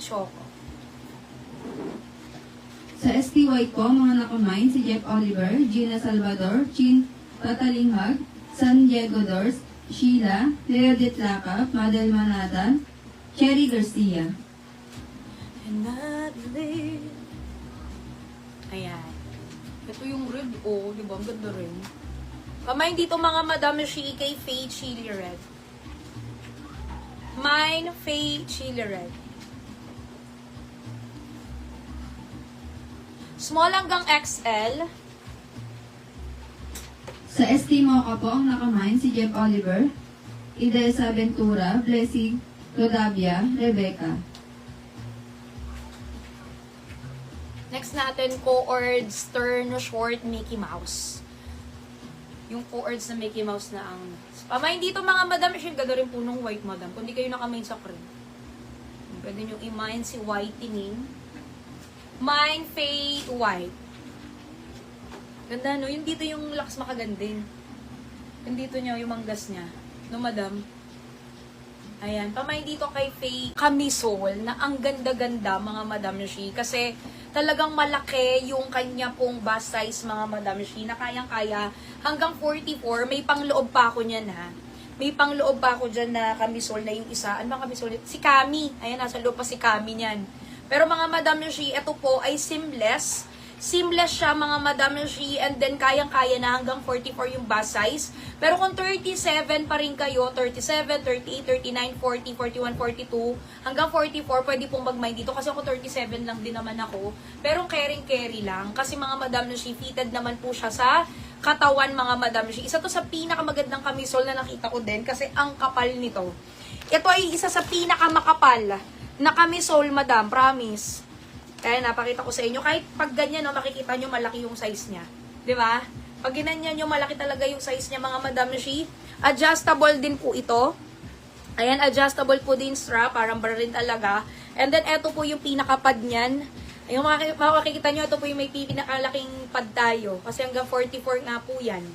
Choco. Sa ST White po, mga nakamine si Jeff Oliver, Gina Salvador, Chin Tatalinghag, San Diego Dors, Sheila, Leodit Lacap, Madel Manata, Cherry Garcia. And I believe. Ayan. Ito yung red, oh. Di ba? Ang ganda rin. Pamain dito mga Madam Shi kay Faye Chili Red. Mine, Faye Chili Red. Small hanggang XL. Sa ST Mocha po, ang nakamine si Jeff Oliver, Idesa Ventura, Blessing Rodavia, Rebecca. Next natin, co-ord Stern Short Mickey Mouse. Yung co-ords na Mickey Mouse na ang... Pamain dito mga Madam, siya ganda rin po nung white Madam. Kung di kayo nakamain sa cream. Pwede nyo i-mine si Whitening. Mine, Faye, White. Ganda, no? Yung dito yung lakas makagandin. Yung dito niya, yung manggas niya. No, Madam? Ayan. Pamain dito kay Faye Camisole na ang ganda-ganda, mga Madam Shi. Kasi talagang malaki yung kanya pong bust size, mga Madam Shi, na kayang-kaya. Hanggang 44, may pangloob pa ako niyan, ha? May pangloob pa ako dyan na camisole na yung isa. Ano ba camisole? Si Cami. Ayan, nasa loob pa si Cami niyan. Pero mga Madam Shi, ito po ay seamless. Seamless siya mga Madam Shi, and then kayang-kaya na hanggang 44 yung bust size. Pero kung 37 pa rin kayo, 37, 38, 39, 40, 41, 42, hanggang 44, pwede pong mag-mine dito. Kasi ako 37 lang din naman ako. Pero carry lang. Kasi mga Madam Shi, fitted naman po siya sa katawan mga Madam Shi. Isa to sa pinakamagandang camisole na nakita ko din kasi ang kapal nito. Ito ay isa sa pinakamakapal na camisole, Madam, promise. Kaya napakita ko sa inyo. Kahit pag ganyan, no, makikita nyo malaki yung size niya. Di ba? Pag ginanyan nyo, malaki talaga yung size niya, mga Madam Shi. Adjustable din po ito. Ayan, adjustable po din strap. Parang bra rin talaga. And then, eto po yung pinakapad niyan. Yung makikita nyo, ito po yung may pinakalaking pad tayo. Kasi hanggang 44 nga po yan.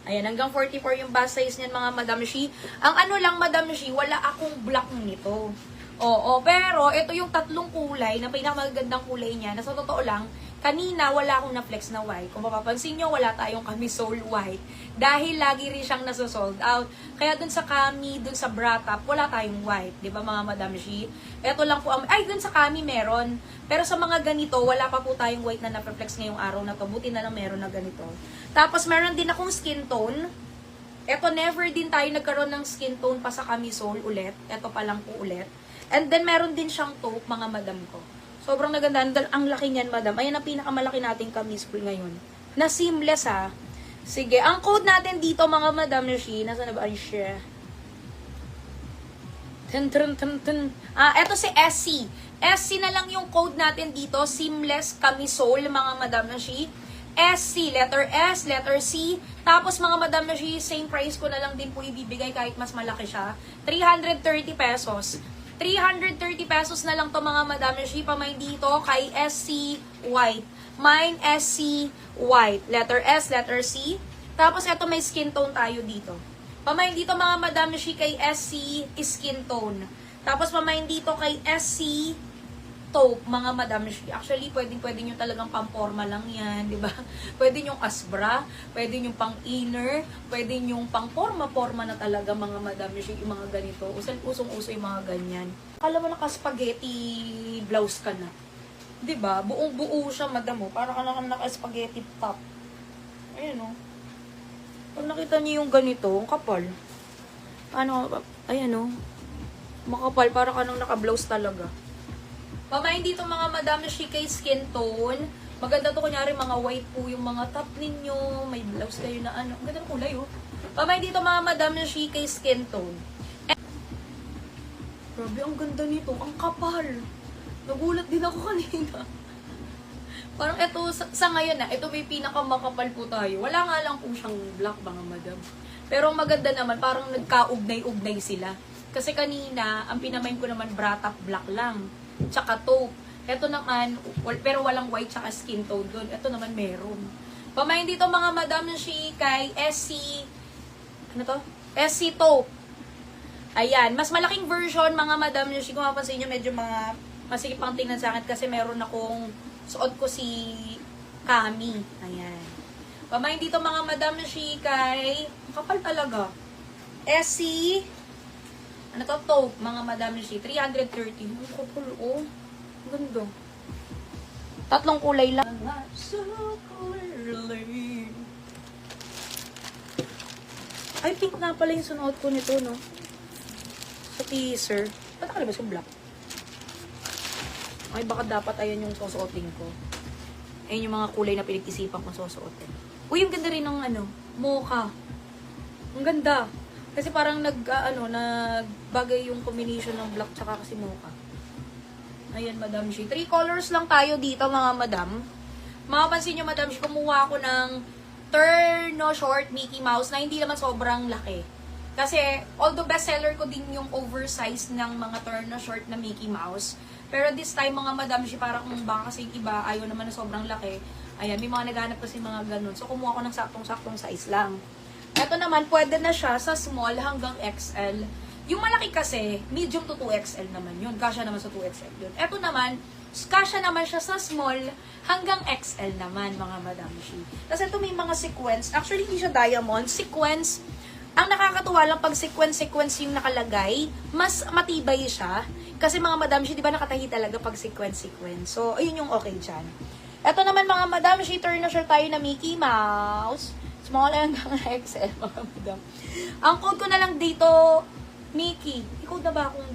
Ayan, hanggang 44 yung bust size niyan, mga Madam Shi. Ang ano lang, Madam Shi, wala akong black nito. Oo, pero ito yung tatlong kulay na pinakamagandang kulay niya. Na sa totoo lang, kanina wala akong na-flex na white. Kung mapapansin nyo, wala tayong camisole white. Dahil lagi rin siyang nasa-sold out. Kaya dun sa kami, dun sa bra top, wala tayong white. Diba mga Madam Shi? Ito lang po, ay dun sa kami meron. Pero sa mga ganito, wala pa po tayong white na na-flex ngayong araw na to. Buti na lang meron na ganito. Tapos meron din akong skin tone. Ito, never din tayo nagkaroon ng skin tone pa sa camisole ulit. Ito pa lang po ulit. And then, meron din siyang taupe, mga Madam ko. Sobrang naganda. Ang laki niyan, Madam. Ayan ang pinakamalaki nating camisole ngayon. Na seamless, ha. Sige, ang code natin dito, mga Madam Shi, nasa na ba? Ay, siya. Eto si SC. SC na lang yung code natin dito. Seamless camisole, mga Madam Shi. SC, letter S, letter C. Tapos mga Madam Shi, same price ko na lang din po ibibigay kahit mas malaki siya. 330 pesos. 330 pesos na lang to mga Madam Shi. Pamay dito kay SC White. Mine SC White. Letter S, letter C. Tapos eto may skin tone tayo dito. Pamay dito mga Madam Shi kay SC skin tone. Tapos pamay dito kay SC taupe, mga Madam Shi. Actually, pwede nyo talagang pang-forma lang yan, di ba? Pwede nyo as-bra, pwede nyo pang-inner, pwede nyo pang-forma-forma na talaga, mga Madam Shi, yung mga ganito. Usong-uso yung mga ganyan. Akala mo naka-spaghetti blouse ka na. Di ba? Buong-buo siya, Madam, mo. Para ka na naka-spaghetti top. Ayan, o. Pag nakita nyo yung ganito, ang kapal. Ano, ayan, o. Makapal, para ka nang naka-blouse talaga. Pamain dito mga Madam Shi kay skin tone. Maganda to, kunyari mga white po yung mga top ninyo. May blouse kayo na ano. Ang ganda ng kulay, oh. Pamain dito mga Madam Shi kay skin tone. Grabe, ang ganda nito. Ang kapal. Nagulat din ako kanina. Parang ito, sa ngayon na, ito may pinakamakapal po tayo. Wala nga lang po siyang black, mga Madam. Pero ang maganda naman, parang nagka-ugnay-ugnay sila. Kasi kanina, ang pinamain ko naman bra top black lang. Tsaka taupe. Ito naman, pero walang white tsaka skin tone doon. Ito naman meron. Pamain dito mga Madam Shi kay SC, ano to? SC taupe. Ayan, mas malaking version mga Madam Shi. Kung mapansin nyo, medyo mga Masikip pang tingnan sa akin kasi meron akong suot ko si Kami. Ayan. Pamain dito mga Madam Shikay. Kapal talaga. SC. Ano to? Taupe, mga Madam Shi. 330. Ang kapal, oh. Ang ganda. Tatlong kulay lang. So clearly. Ay, pink na pala yung sunuot ko nito, no? Sa teaser. Ba't nakalabas yung black? Ay, baka dapat ayan yung susuotin ko. Ayan yung mga kulay na pinag-isipan kong susuotin. Uy, yung ganda rin ng mocha. Ang ganda. Kasi parang nagbagay yung combination ng black tsaka kasi mocha. Ayan, Madam Shi. 3 colors lang tayo dito, mga madam. Makapansin nyo, Madam Shi, kumuha ako ng Terno Short Mickey Mouse na hindi naman sobrang laki. Kasi, although bestseller ko din yung oversize ng mga Terno Short na Mickey Mouse, pero this time, mga Madam Shi, parang kung baka kasi yung iba, ayaw naman na sobrang laki. Ayan, may mga naghanap kasi mga ganun. So, kumuha ko ng saktong-saktong size lang. Ito naman, pwede na siya sa small hanggang XL. Yung malaki kasi, medium to 2XL naman yun. Kasya naman sa 2XL yun. Ito naman, kasya naman siya sa small hanggang XL naman, mga Madam Shi. Tapos ito may mga sequence. Actually, hindi siya diamond. Sequence. Ang nakakatuwa lang pag sequence yung nakalagay, mas matibay siya. Kasi mga Madam Shi, di ba nakatahi talaga pag sequence. So, ayun yung okay dyan. Ito naman mga Madam Shi, turn na siya tayo na Mickey Mouse. Small hanggang XL, mga Madam. Ang code ko na lang dito, Mickey. I-code na ba akong...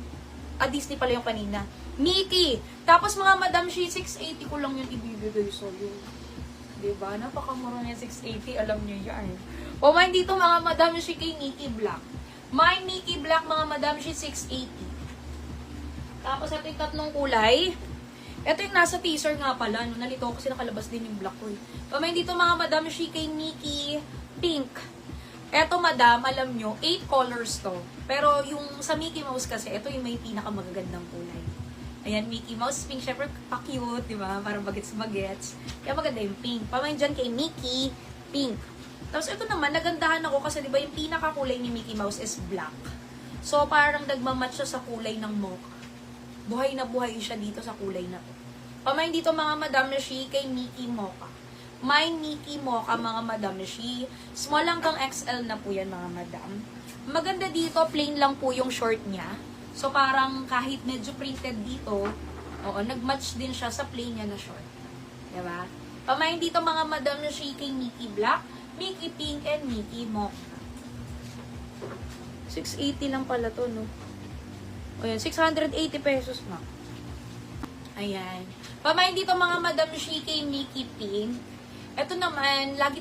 Disney pala yung kanina. Mickey. Tapos mga Madam Shi, 680 ko lang yung ibibigay sa'yo. Diba? Napakamura niya 680. Alam niyo yan. Pumain dito mga Madam Shi kay Mickey Black. My Mickey Black mga Madam Shi, 680. Tapos ito yung tatlong kulay. Ito yung nasa teaser nga pala. No? Nalito ko kasi nakalabas din yung black ko. Pumain dito mga Madam Shi kay Mickey Pink. Eto, madam, alam nyo, 8 colors to. Pero yung sa Mickey Mouse kasi, ito yung may pinakamagagandang kulay. Ayan, Mickey Mouse pink. Syempre, pa-cute, di ba? Parang bagets-bagets. Kaya maganda yung pink. Pamain dyan kay Mickey, pink. Tapos ito naman, nagandahan ako kasi, di ba, yung pinakakulay ni Mickey Mouse is black. So, parang nagmamatch siya sa kulay ng mocha. Buhay na buhay siya dito sa kulay na to. Pamain dito mga Madam Shi kay Mickey Mocha. My Mickey Mocha, mga Madam Shi. Small hanggang XL na po yan, mga madam. Maganda dito, plain lang po yung short niya. So, parang kahit medyo printed dito, oo, nag-match din siya sa plain niya na short. Diba? Pamain dito, mga Madam Shi kay Mickey Black, Mickey Pink, and Mickey Mocha. 680 lang pala to, no? O yan, 680 pesos na. Ayan. Pamain dito, mga Madam Shi kay Mickey Pink. Ito naman, lagi